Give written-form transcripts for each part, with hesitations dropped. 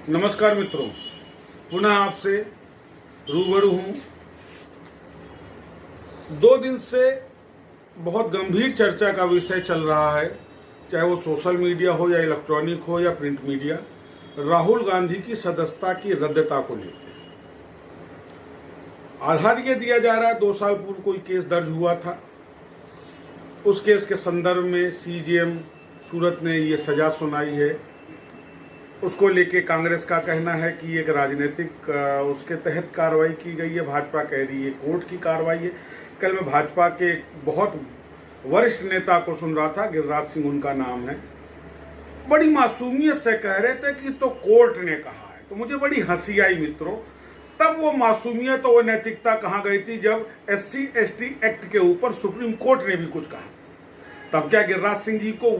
नमस्कार मित्रों, पुनः आपसे रूबरू हूं। 2 दिन से बहुत गंभीर चर्चा का विषय चल रहा है, चाहे वो सोशल मीडिया हो या इलेक्ट्रॉनिक हो या प्रिंट मीडिया। राहुल गांधी की सदस्यता की रद्दता को लेकर आधार ये दिया जा रहा है 2 साल पूर्व कोई केस दर्ज हुआ था। उस केस के संदर्भ में सीजेएम सूरत ने ये सजा सुनाई है। उसको लेके कांग्रेस का कहना है कि एक राजनीतिक उसके तहत कार्रवाई की गई है। भाजपा कह रही है कोर्ट की कार्रवाई है। कल मैं भाजपा के बहुत वरिष्ठ नेता को सुन रहा था, गिरिराज सिंह उनका नाम है, बड़ी मासूमियत से कह रहे थे कि तो कोर्ट ने कहा है। तो मुझे बड़ी हंसी आई मित्रों। तब वो मासूमियत और वो नैतिकता कहाँ गई थी जब SC/ST एक्ट के ऊपर सुप्रीम कोर्ट ने भी कुछ कहा। तब क्या गिरिराज सिंह जी को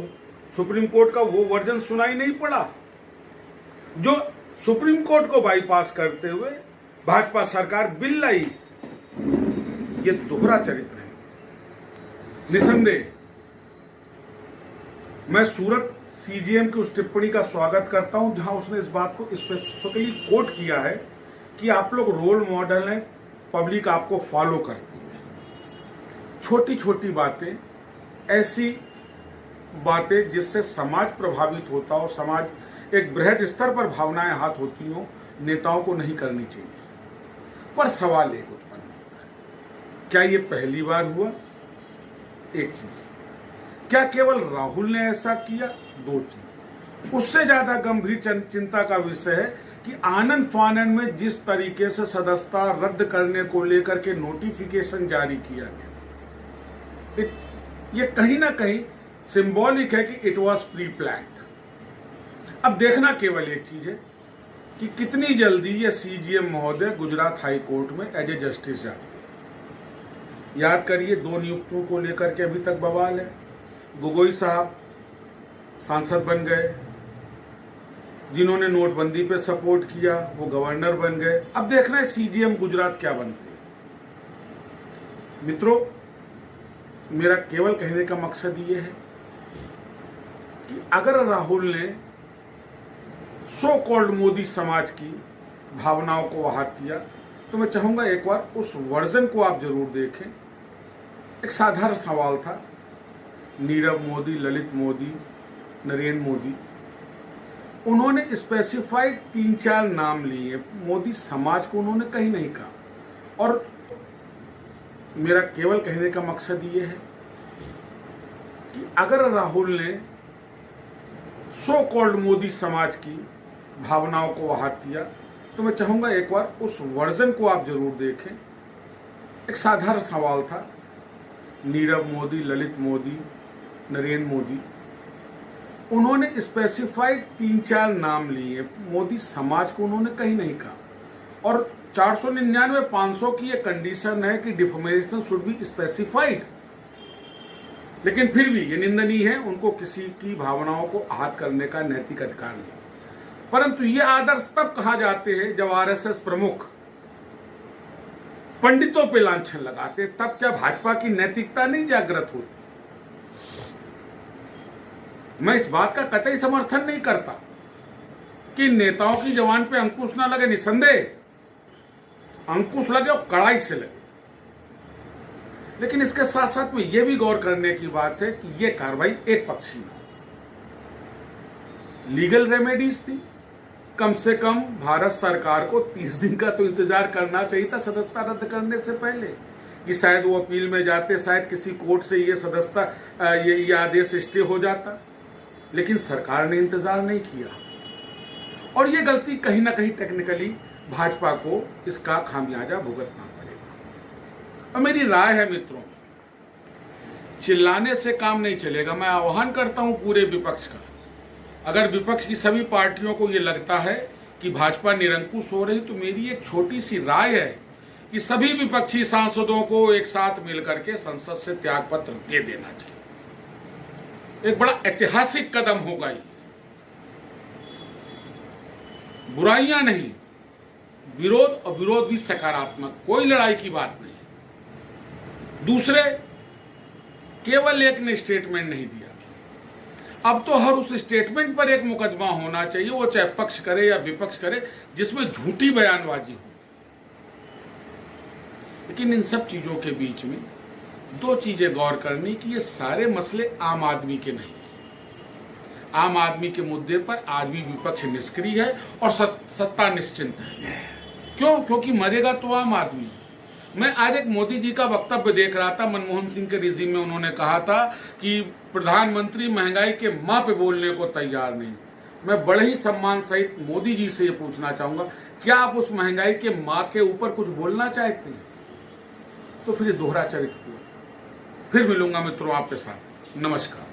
सुप्रीम कोर्ट का वो वर्जन सुनाई नहीं पड़ा जो सुप्रीम कोर्ट को बाईपास करते हुए भाजपा सरकार बिल लाई? ये दोहरा चरित्र है निसंदेह। मैं सूरत सीजेएम की उस टिप्पणी का स्वागत करता हूं जहां उसने इस बात को स्पेसिफिकली कोट किया है कि आप लोग रोल मॉडल हैं, पब्लिक आपको फॉलो करती है। छोटी छोटी बातें, ऐसी बातें जिससे समाज प्रभावित होता हो, समाज एक बृहद स्तर पर भावनाएं हाथ होती हो, नेताओं को नहीं करनी चाहिए। पर सवाल एक उत्पन्न होता है, क्या ये पहली बार हुआ? एक चीज, क्या केवल राहुल ने ऐसा किया? 2 चीज। उससे ज्यादा गंभीर चिंता का विषय है कि आनन फानन में जिस तरीके से सदस्यता रद्द करने को लेकर के नोटिफिकेशन जारी किया गया, ये कहीं ना कहीं सिंबॉलिक है कि इट वॉज प्री प्लान्ड। अब देखना केवल एक चीज है कि कितनी जल्दी ये सीजेएम महोदय गुजरात हाई कोर्ट में एज ए जस्टिस जाते। याद करिए 2 नियुक्तियों को लेकर के अभी तक बवाल है। गोगोई साहब सांसद बन गए, जिन्होंने नोटबंदी पे सपोर्ट किया वो गवर्नर बन गए। अब देखना है सीजेएम गुजरात क्या बनते हैं। मित्रों, मेरा केवल कहने का मकसद ये है कि अगर राहुल ने सो कॉल्ड मोदी समाज की भावनाओं को आहत किया तो मैं चाहूंगा एक बार उस वर्जन को आप जरूर देखें। एक साधारण सवाल था, नीरव मोदी, ललित मोदी, नरेंद्र मोदी, उन्होंने स्पेसिफाइड 3-4 नाम लिए, मोदी समाज को उन्होंने कहीं नहीं कहा। और मेरा केवल कहने का मकसद ये है कि अगर राहुल ने सो कॉल्ड मोदी समाज की भावनाओं को आहत किया तो मैं चाहूंगा एक बार उस वर्जन को आप जरूर देखें। एक साधारण सवाल था, नीरव मोदी, ललित मोदी, नरेंद्र मोदी, उन्होंने स्पेसिफाइड 3-4 नाम लिए, मोदी समाज को उन्होंने कहीं नहीं कहा। और 499 500 की यह कंडीशन है कि डिफॉर्मेशन शुड बी स्पेसिफाइड, लेकिन फिर भी ये निंदनीय है, उनको किसी की भावनाओं को आहत करने का नैतिक अधिकार नहीं। परंतु ये आदर्श तब कहा जाते हैं जब आरएसएस प्रमुख पंडितों पे लांछन लगाते, तब क्या भाजपा की नैतिकता नहीं जागृत होती? मैं इस बात का कतई समर्थन नहीं करता कि नेताओं की जबान पे अंकुश ना लगे। निसंदेह अंकुश लगे और कड़ाई से लगे, लेकिन इसके साथ साथ में यह भी गौर करने की बात है कि यह कार्रवाई एक पक्षी में लीगल रेमेडीज थी। कम से कम भारत सरकार को 30 दिन का तो इंतजार करना चाहिए था सदस्यता रद्द करने से पहले, कि शायद वो अपील में जाते, शायद किसी कोर्ट से ये सदस्यता ये आदेश स्टे हो जाता। लेकिन सरकार ने इंतजार नहीं किया और ये गलती कहीं ना कहीं टेक्निकली भाजपा को इसका खामियाजा भुगतना पड़ेगा। और मेरी राय है मित्रों, चिल्लाने से काम नहीं चलेगा। मैं आह्वान करता हूं पूरे विपक्ष का, अगर विपक्ष की सभी पार्टियों को यह लगता है कि भाजपा निरंकुश हो रही, तो मेरी एक छोटी सी राय है कि सभी विपक्षी सांसदों को एक साथ मिलकर के संसद से त्यागपत्र दे देना चाहिए। एक बड़ा ऐतिहासिक कदम होगा ये। बुराइयां नहीं, विरोध, और विरोध भी सकारात्मक, कोई लड़ाई की बात नहीं। दूसरे, केवल एक ने स्टेटमेंट नहीं दिया, अब तो हर उस स्टेटमेंट पर एक मुकदमा होना चाहिए, वो चाहे पक्ष करे या विपक्ष करे, जिसमें झूठी बयानबाजी हो। लेकिन इन सब चीजों के बीच में दो चीजें गौर करनी कि ये सारे मसले आम आदमी के नहीं। आम आदमी के मुद्दे पर आज भी विपक्ष निष्क्रिय है और सत्ता निश्चिंत है। क्यों? क्योंकि मरेगा तो आम आदमी। मैं आज एक मोदी जी का वक्तव्य देख रहा था, मनमोहन सिंह के रिजीम में उन्होंने कहा था कि प्रधानमंत्री महंगाई के मां पे बोलने को तैयार नहीं। मैं बड़े ही सम्मान सहित मोदी जी से ये पूछना चाहूंगा, क्या आप उस महंगाई के मां के ऊपर कुछ बोलना चाहते हैं? तो फिर दोहरा चरित्र हुआ। फिर मिलूंगा मित्रों आपके साथ। नमस्कार।